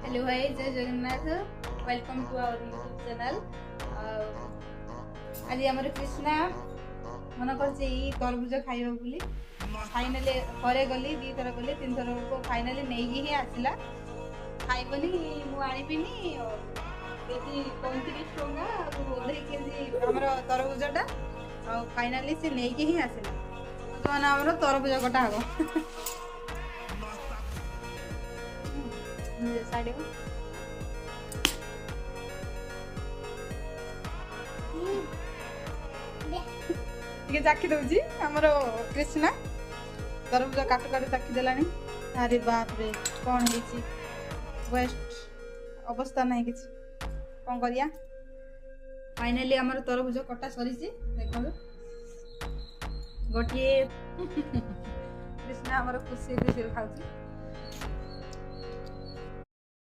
Hello भाई, जय Jagannath. Welcome to our YouTube channel. आज आमर कृष्णा मन कर तरबुज खाइबा बोली फाइनाली थरे गली दी थर गली तीन थर को फाइनाली नहीं ही आसला खाइबनी मुझे 35 टंका अधे केजी आमर तरबुजटा फाइनाली से नहीं ही आसला। बर्तमान आमर तरबुज कटा हम साइड चाखी दूसरी आमर कृष्णा तरबुज काटू काटू चाखी देला। अरे बाप रे कौन है वेस्ट अवस्था नहीं कि कौन करिया। फाइनाली आमर तरबुज कटा सरी देख गोटे कृष्णा आमर खुशी खुशी खाऊ।